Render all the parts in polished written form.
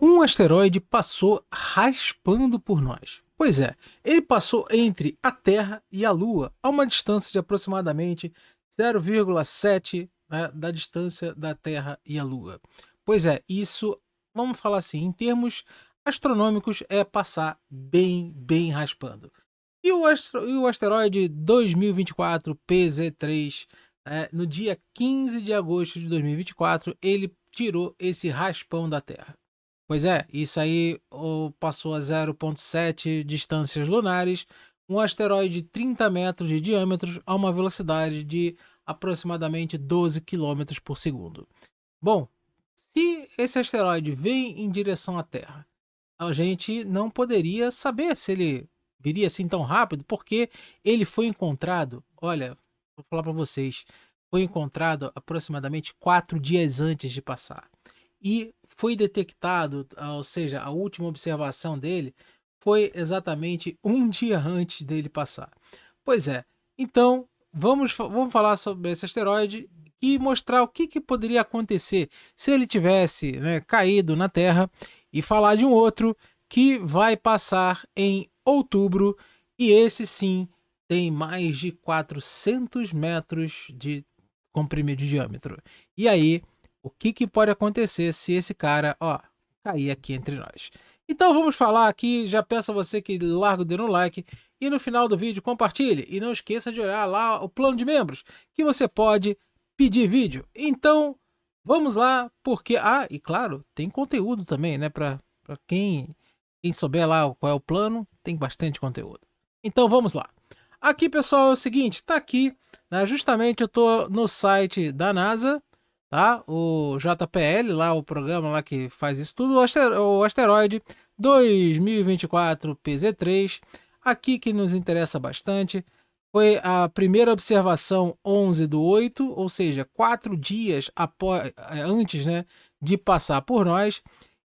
Um asteroide passou raspando por nós. Pois é, ele passou entre a Terra e a Lua, a uma distância de aproximadamente 0,7, né, da distância da Terra e a Lua. Pois é, isso, vamos falar assim, em termos astronômicos, é passar bem raspando. E o asteroide 2024 PZ3, no dia 15 de agosto de 2024, ele tirou esse raspão da Terra. Pois é, isso aí passou a 0,7 distâncias lunares, um asteroide de 30 metros de diâmetro a uma velocidade de aproximadamente 12 quilômetros por segundo. Bom, se esse asteroide vem em direção à Terra, a gente não poderia saber se ele viria assim tão rápido, porque ele foi encontrado, olha, vou falar para vocês, foi encontrado aproximadamente 4 dias antes de passar. E foi detectado, ou seja, a última observação dele foi exatamente um dia antes dele passar. Pois é, então vamos falar sobre esse asteroide e mostrar o que poderia acontecer se ele tivesse, né, caído na Terra, e falar de um outro que vai passar em outubro, e esse sim tem mais de 400 metros de comprimento de diâmetro. E aí, o que pode acontecer se esse cara, ó, cair aqui entre nós? Então vamos falar aqui, já peço a você que larga o dedo no like e no final do vídeo compartilhe. E não esqueça de olhar lá o plano de membros, que você pode pedir vídeo. Então, vamos lá, porque... Ah, e claro, tem conteúdo também, né? Para quem souber lá qual é o plano, tem bastante conteúdo. Então, vamos lá. Aqui, pessoal, é o seguinte, tá aqui, né, justamente eu tô no site da NASA, tá? O JPL, lá o programa lá que faz isso tudo, o asteroide 2024 PZ3, aqui que nos interessa bastante. Foi a primeira observação 11/8, ou seja, 4 dias após, antes, né, de passar por nós.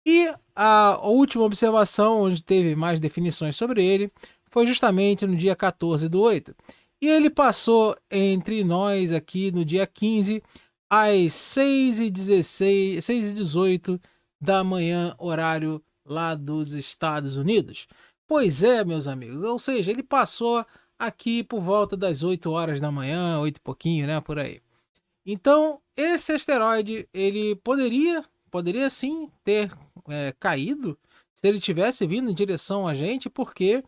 E a última observação, onde teve mais definições sobre ele, foi justamente no dia 14/8. E ele passou entre nós aqui no dia 15, às 6h16, 6h18 da manhã, horário lá dos Estados Unidos. Pois é, meus amigos, ou seja, ele passou aqui por volta das 8 horas da manhã, 8 e pouquinho, né, por aí. Então, esse asteroide, ele poderia sim ter caído se ele tivesse vindo em direção a gente, porque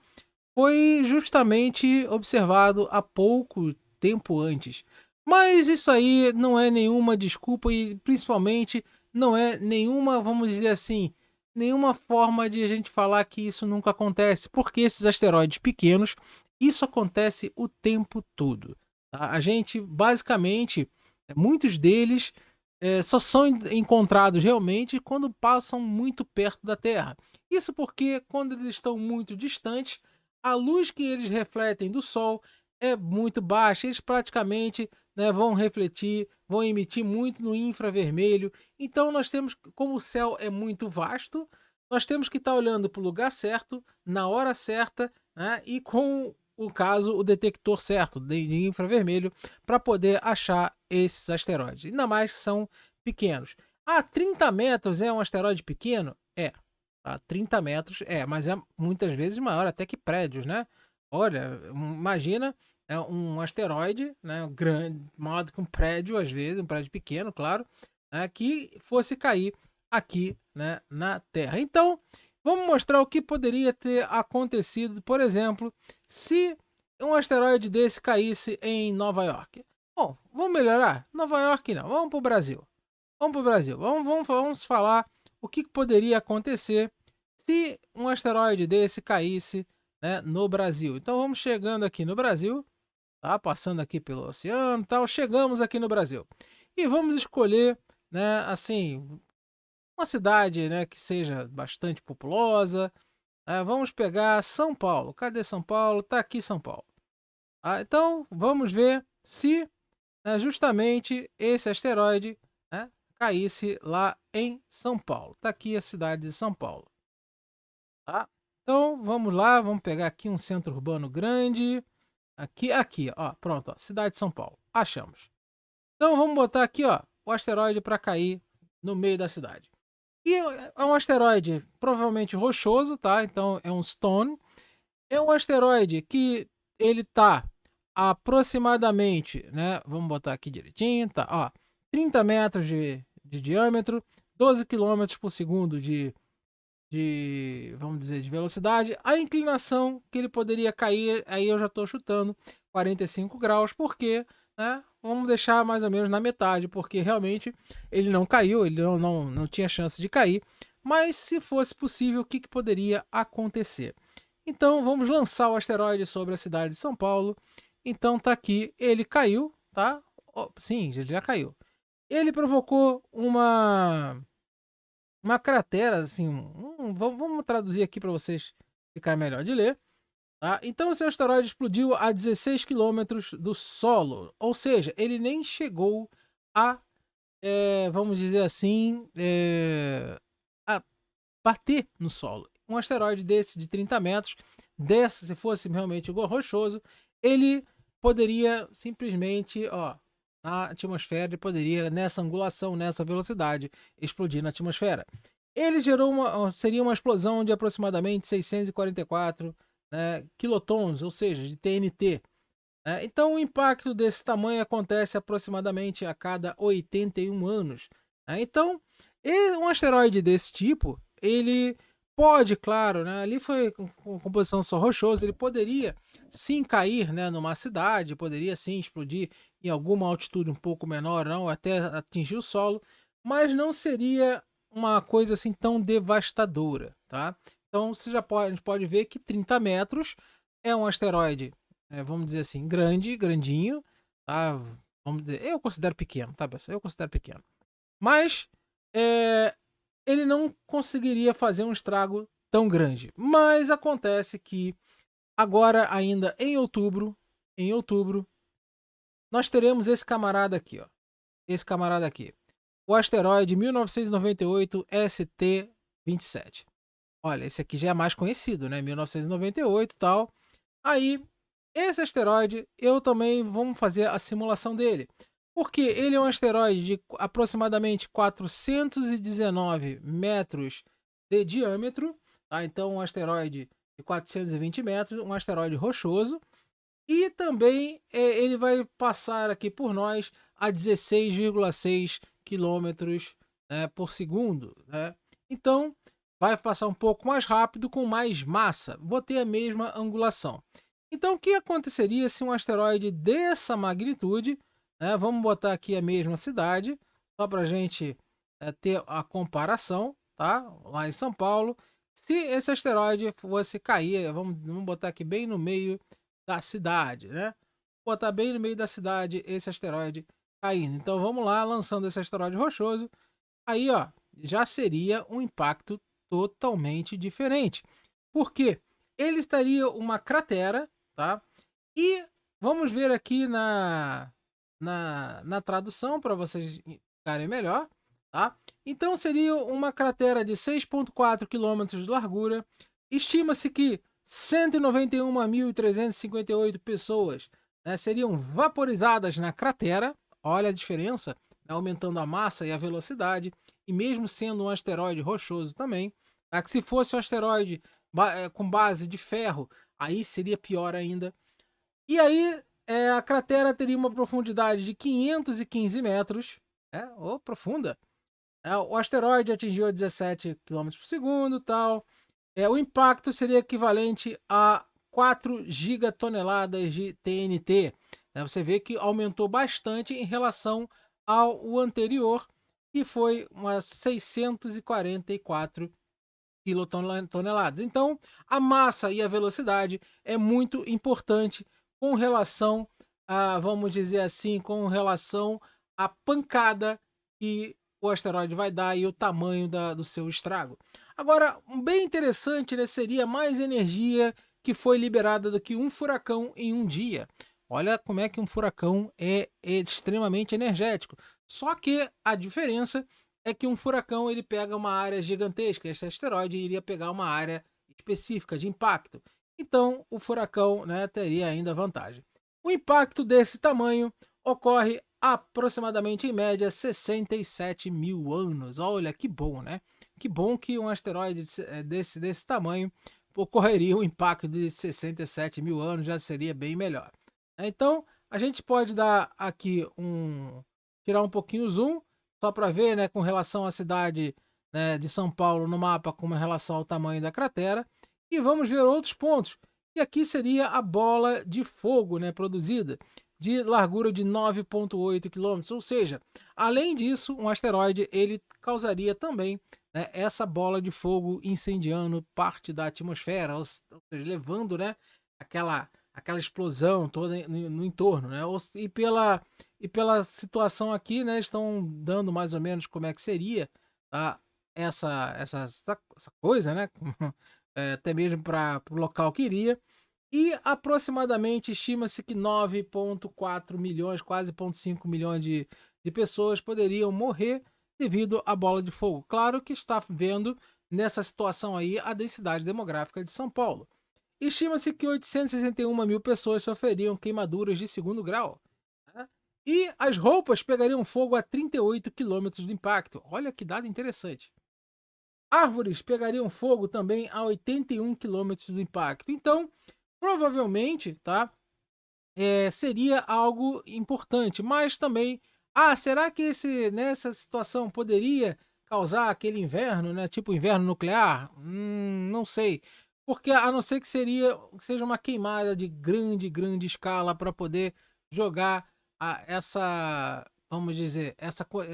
foi justamente observado há pouco tempo antes. Mas isso aí não é nenhuma desculpa e principalmente não é nenhuma, vamos dizer assim, nenhuma forma de a gente falar que isso nunca acontece, porque esses asteroides pequenos, isso acontece o tempo todo. Tá? A gente, basicamente, muitos deles só são encontrados realmente quando passam muito perto da Terra. Isso porque quando eles estão muito distantes, a luz que eles refletem do Sol é muito baixa, eles praticamente, né, vão refletir, vão emitir muito no infravermelho. Então nós temos, como o céu é muito vasto, nós temos que estar olhando para o lugar certo, na hora certa, né, e com o caso, o detector certo de infravermelho para poder achar esses asteroides. Ainda mais que são pequenos. 30 metros é um asteroide pequeno? É. A 30 metros mas é muitas vezes maior até que prédios, né? Olha, imagina um asteroide, né, grande, maior do que um prédio, às vezes, um prédio pequeno, claro, né, que fosse cair aqui, né, na Terra. Então, vamos mostrar o que poderia ter acontecido, por exemplo, se um asteroide desse caísse em Nova York. Bom, vamos melhorar? Nova York não, vamos para o Brasil. Vamos para o Brasil. Vamos falar o que poderia acontecer se um asteroide desse caísse, né, no Brasil. Então vamos chegando aqui no Brasil, tá? Passando aqui pelo oceano, tal, chegamos aqui no Brasil e vamos escolher, né, assim, uma cidade, né, que seja bastante populosa. Vamos pegar São Paulo. Cadê São Paulo? Tá aqui São Paulo. Então vamos ver se, né, justamente esse asteroide, né, caísse lá em São Paulo. Tá aqui a cidade de São Paulo. Tá? Então vamos lá, vamos pegar aqui um centro urbano grande. Aqui, ó, pronto, ó, cidade de São Paulo. Achamos. Então vamos botar aqui, ó, o asteroide para cair no meio da cidade. E é um asteroide provavelmente rochoso, tá? Então é um stone. É um asteroide que ele tá aproximadamente, né? Vamos botar aqui direitinho, tá? Ó, 30 metros de diâmetro, 12 quilômetros por segundo vamos dizer, de velocidade. A inclinação que ele poderia cair, aí eu já estou chutando 45 graus, porque, né? Vamos deixar mais ou menos na metade, porque realmente ele não caiu, ele não tinha chance de cair. Mas se fosse possível, o que, que poderia acontecer? Então vamos lançar o asteroide sobre a cidade de São Paulo. Então tá aqui, ele caiu, tá? Sim, ele já caiu. Ele provocou uma cratera, assim, vamos traduzir aqui para vocês ficar melhor de ler. Tá? Então esse asteroide explodiu a 16 quilômetros do solo, ou seja, ele nem chegou a, vamos dizer assim, a bater no solo. Um asteroide desse de 30 metros, desse, se fosse realmente rochoso, ele poderia simplesmente, ó, na atmosfera, ele poderia, nessa angulação, nessa velocidade, explodir na atmosfera. Ele gerou seria uma explosão de aproximadamente 644, né, quilotons, ou seja, de TNT. Né? Então, o impacto desse tamanho acontece aproximadamente a cada 81 anos. Né? Então, um asteroide desse tipo, ele pode, claro, né, ali foi com composição só rochosa, ele poderia sim cair, né, numa cidade, poderia sim explodir em alguma altitude um pouco menor, não, até atingir o solo, mas não seria uma coisa assim tão devastadora, tá? Então, a gente pode ver que 30 metros é um asteroide, vamos dizer assim, grandinho, tá? Vamos dizer, eu considero pequeno, tá, pessoal? Eu considero pequeno. Mas é, ele não conseguiria fazer um estrago tão grande. Mas acontece que agora, ainda em outubro, nós teremos esse camarada aqui, ó. Esse camarada aqui. O asteroide 1998 ST-27. Olha, esse aqui já é mais conhecido, né? 1998 e tal. Aí, esse asteroide, eu também vamos fazer a simulação dele. Porque ele é um asteroide de aproximadamente 419 metros de diâmetro. Tá? Então, um asteroide de 420 metros, um asteroide rochoso. E também ele vai passar aqui por nós a 16,6 quilômetros, né, por segundo. Né? Então, vai passar um pouco mais rápido com mais massa. Vou ter a mesma angulação. Então, o que aconteceria se um asteroide dessa magnitude, né, vamos botar aqui a mesma cidade, só para a gente ter a comparação, tá? Lá em São Paulo. Se esse asteroide fosse cair, vamos botar aqui bem no meio da cidade, né? Botar bem no meio da cidade esse asteroide caindo. Então vamos lá, lançando esse asteroide rochoso. Aí, ó, já seria um impacto totalmente diferente. Porque ele estaria uma cratera, tá? E vamos ver aqui na tradução para vocês ficarem melhor, tá? Então seria uma cratera de 6,4 quilômetros de largura. Estima-se que 191.358 pessoas, né, seriam vaporizadas na cratera. Olha a diferença, né, aumentando a massa e a velocidade, e mesmo sendo um asteroide rochoso também. Tá? Que se fosse um asteroide com base de ferro, aí seria pior ainda. E aí a cratera teria uma profundidade de 515 metros, profunda. O asteroide atingiu a 17 quilômetros por segundo, tal. O impacto seria equivalente a 4 gigatoneladas de TNT. Você vê que aumentou bastante em relação ao anterior, que foi umas 644 quilotoneladas. Então, a massa e a velocidade é muito importante com relação a, vamos dizer assim, com relação à pancada que o asteroide vai dar e o tamanho do seu estrago. Agora, bem interessante, né, seria mais energia que foi liberada do que um furacão em um dia. Olha como é que um furacão é extremamente energético. Só que a diferença é que um furacão ele pega uma área gigantesca. Esse asteroide iria pegar uma área específica de impacto. Então, o furacão, né, teria ainda vantagem. O impacto desse tamanho ocorre aproximadamente, em média, 67 mil anos. Olha, que bom, né? Que bom que um asteroide desse tamanho ocorreria um impacto de 67 mil anos, já seria bem melhor. Então, a gente pode dar aqui tirar um pouquinho o zoom, só para ver, né, com relação à cidade, né, de São Paulo no mapa, com relação ao tamanho da cratera, e vamos ver outros pontos. E aqui seria a bola de fogo, né, produzida, de largura de 9,8 quilômetros, ou seja, além disso, um asteroide ele causaria também, né, essa bola de fogo incendiando parte da atmosfera, ou seja, levando, né, aquela explosão toda no entorno, né? E pela situação aqui, né, estão dando mais ou menos como é que seria, tá, essa coisa, né? Até mesmo para o local que iria. E aproximadamente estima-se que 9,4 milhões, quase 0,5 milhões de pessoas poderiam morrer devido à bola de fogo. Claro que está vendo nessa situação aí a densidade demográfica de São Paulo. Estima-se que 861 mil pessoas sofreriam queimaduras de segundo grau, né? E as roupas pegariam fogo a 38 quilômetros do impacto. Olha que dado interessante. Árvores pegariam fogo também a 81 quilômetros do impacto. Então, provavelmente, tá? Seria algo importante, mas também, será que nessa situação poderia causar aquele inverno, né? Tipo inverno nuclear? Não sei. Porque a não ser que seja uma queimada de grande, grande escala para poder jogar vamos dizer,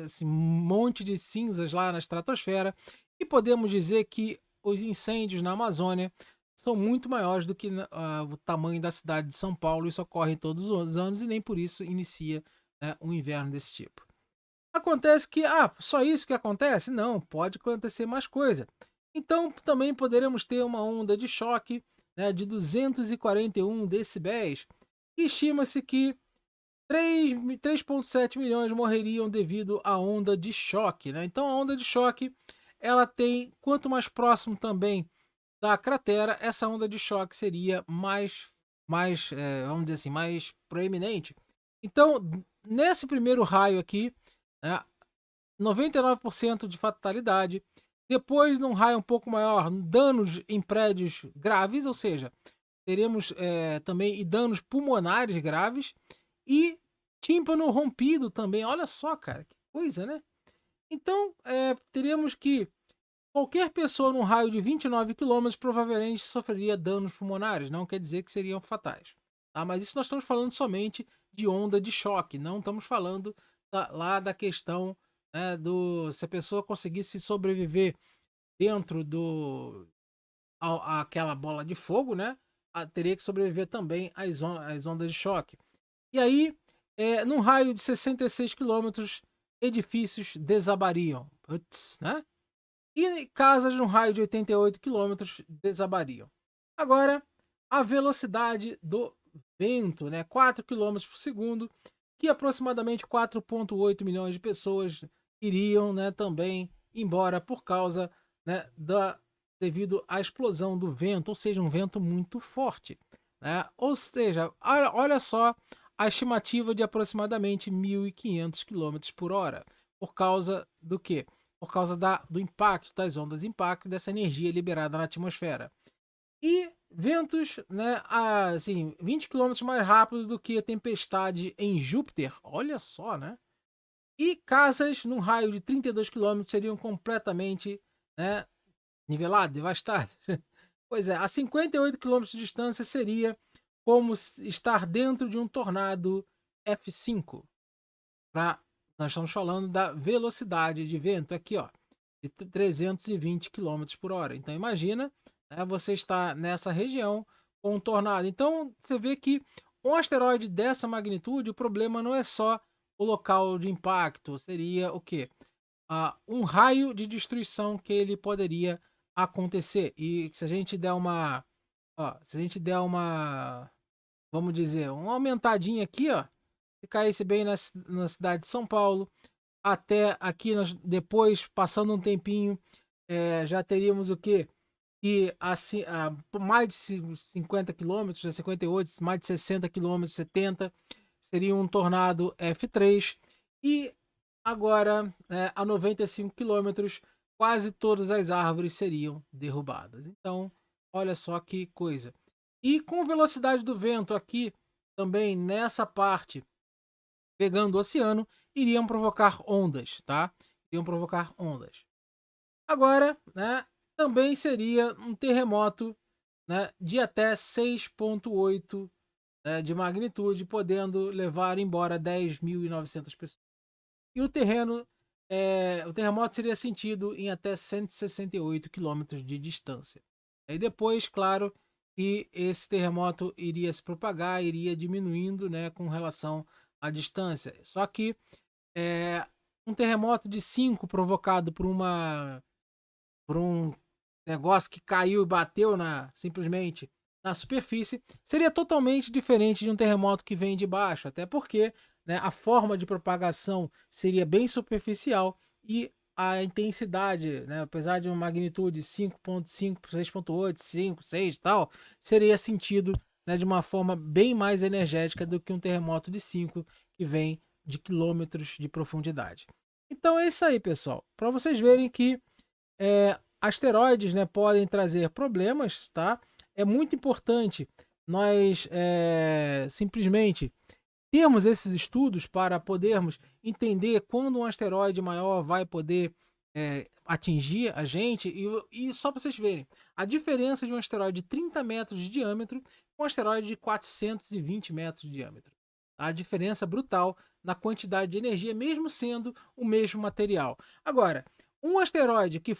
esse monte de cinzas lá na estratosfera. E podemos dizer que os incêndios na Amazônia são muito maiores do que o tamanho da cidade de São Paulo. Isso ocorre todos os anos e nem por isso inicia, né, um inverno desse tipo. Acontece que, só isso que acontece? Não, pode acontecer mais coisa. Então, também poderemos ter uma onda de choque, né, de 241 decibéis. Estima-se que 3,7 milhões morreriam devido à onda de choque, né? Então, a onda de choque, ela tem, quanto mais próximo também da cratera, essa onda de choque seria mais vamos dizer assim, mais proeminente. Então, nesse primeiro raio aqui, né, 99% de fatalidade. Depois, num raio um pouco maior, danos em prédios graves, ou seja, teremos também e danos pulmonares graves e tímpano rompido também. Olha só, cara, que coisa, né? Então, teríamos que qualquer pessoa num raio de 29 quilômetros provavelmente sofreria danos pulmonares. Não quer dizer que seriam fatais, tá? Mas isso nós estamos falando somente de onda de choque. Não estamos falando lá da questão, né, se a pessoa conseguisse sobreviver dentro àquela bola de fogo, né? Teria que sobreviver também às ondas de choque. E aí, num raio de 66 quilômetros, edifícios desabariam. Putz, né? E casas num raio de 88 quilômetros desabariam. Agora, a velocidade do vento, né, 4 quilômetros por segundo, que aproximadamente 4,8 milhões de pessoas iriam, né, também embora por causa, né, devido à explosão do vento, ou seja, um vento muito forte, né? Ou seja, olha só a estimativa de aproximadamente 1.500 quilômetros por hora, por causa do quê? Por causa do impacto das ondas de impacto dessa energia liberada na atmosfera. E ventos, né, assim, 20 quilômetros mais rápido do que a tempestade em Júpiter. Olha só, né? E casas num raio de 32 quilômetros seriam completamente, né, niveladas, devastadas. Pois é, a 58 quilômetros de distância seria como estar dentro de um tornado F5. Nós estamos falando da velocidade de vento aqui, ó, de 320 quilômetros por hora. Então imagina, né, você está nessa região com um tornado. Então você vê que um asteroide dessa magnitude, o problema não é só o local de impacto, seria o quê? Um raio de destruição que ele poderia acontecer. E se a gente der se a gente der vamos dizer, uma aumentadinha aqui, ó, se caísse bem na cidade de São Paulo, até aqui depois, passando um tempinho, já teríamos o quê? Que assim, mais de 50 quilômetros, 58, mais de 60 quilômetros, 70, seria um tornado F3 e agora, a 95 quilômetros, quase todas as árvores seriam derrubadas. Então, olha só que coisa. E com velocidade do vento aqui, também nessa parte, pegando o oceano, iriam provocar ondas, tá? Iriam provocar ondas. Agora, né, também seria um terremoto, né, de até 6,8, né, de magnitude, podendo levar embora 10.900 pessoas. E o terremoto seria sentido em até 168 quilômetros de distância. Aí depois, claro, que esse terremoto iria se propagar, iria diminuindo, né, com relação à distância. Só que um terremoto de 5 provocado por um negócio que caiu e bateu simplesmente na superfície, seria totalmente diferente de um terremoto que vem de baixo, até porque, né, a forma de propagação seria bem superficial e a intensidade, né, apesar de uma magnitude 5,5, 6,8, 5, 6 e tal, seria sentido, né, de uma forma bem mais energética do que um terremoto de 5 que vem de quilômetros de profundidade. Então é isso aí, pessoal. Para vocês verem que asteroides, né, podem trazer problemas, tá? É muito importante nós simplesmente termos esses estudos para podermos entender quando um asteroide maior vai poder atingir a gente. E só para vocês verem, a diferença de um asteroide de 30 metros de diâmetro com um asteroide de 420 metros de diâmetro. A diferença brutal na quantidade de energia, mesmo sendo o mesmo material. Agora, um asteroide que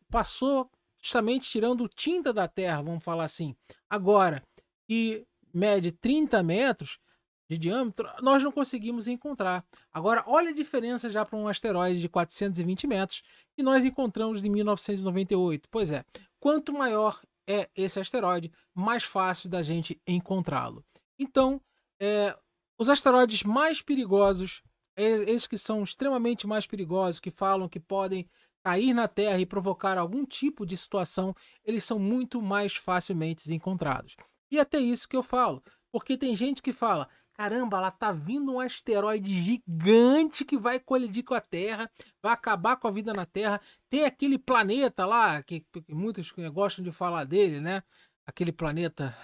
passou justamente tirando tinta da Terra, vamos falar assim, agora, que mede 30 metros de diâmetro, nós não conseguimos encontrar. Agora, olha a diferença já para um asteroide de 420 metros que nós encontramos em 1998. Pois é, quanto maior é esse asteroide, mais fácil da gente encontrá-lo. Então, os asteroides mais perigosos, esses que são extremamente mais perigosos, que falam que podem cair na Terra e provocar algum tipo de situação, eles são muito mais facilmente encontrados. E até isso que eu falo, porque tem gente que fala: caramba, lá tá vindo um asteroide gigante que vai colidir com a Terra, vai acabar com a vida na Terra. Tem aquele planeta lá, que muitos gostam de falar dele, né? Aquele planeta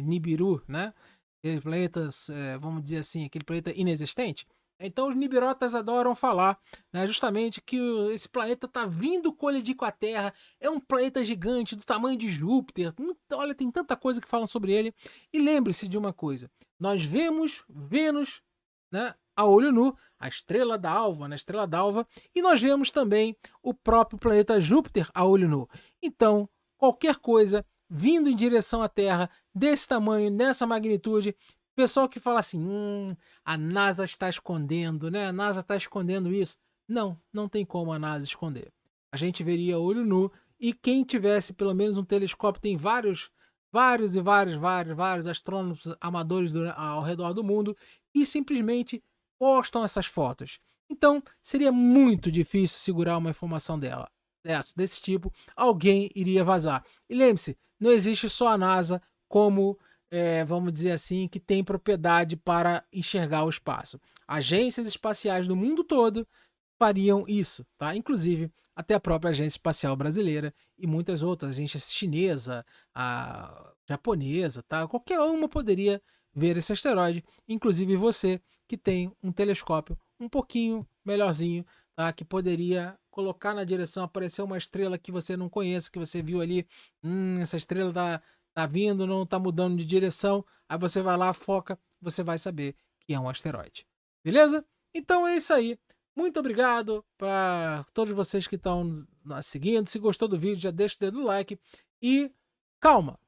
Nibiru, né? Aquele planeta, vamos dizer assim, aquele planeta inexistente. Então os nibirotas adoram falar, né, justamente que esse planeta está vindo colidir com a Terra, é um planeta gigante do tamanho de Júpiter. Olha, tem tanta coisa que falam sobre ele. E lembre-se de uma coisa: nós vemos Vênus, né, a olho nu, a estrela d'alva, na estrela d'alva, e nós vemos também o próprio planeta Júpiter a olho nu. Então, qualquer coisa vindo em direção à Terra desse tamanho, nessa magnitude, pessoal que fala assim: a NASA está escondendo, né? A NASA está escondendo isso. Não, não tem como a NASA esconder. A gente veria olho nu, e quem tivesse pelo menos um telescópio, tem vários astrônomos amadores ao redor do mundo e simplesmente postam essas fotos. Então, seria muito difícil segurar uma informação desse tipo. Alguém iria vazar. E lembre-se, não existe só a NASA como vamos dizer assim, que tem propriedade para enxergar o espaço. Agências espaciais do mundo todo fariam isso, tá? Inclusive até a própria Agência Espacial Brasileira e muitas outras, agências chinesa, a japonesa, tá? Qualquer uma poderia ver esse asteroide, inclusive você que tem um telescópio um pouquinho melhorzinho, tá? Que poderia colocar na direção, aparecer uma estrela que você não conhece, que você viu ali, essa estrela tá vindo, não tá mudando de direção, aí você vai lá, foca, você vai saber que é um asteroide. Beleza? Então é isso aí. Muito obrigado para todos vocês que estão nos seguindo. Se gostou do vídeo, já deixa o dedo no like. E calma,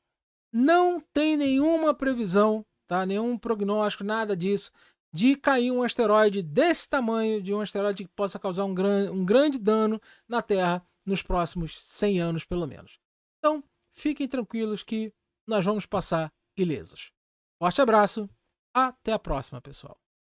não tem nenhuma previsão, tá? Nenhum prognóstico, nada disso, de cair um asteroide desse tamanho, de um asteroide que possa causar um grande dano na Terra nos próximos 100 anos, pelo menos. Então, fiquem tranquilos que nós vamos passar ilesos. Forte abraço, até a próxima, pessoal.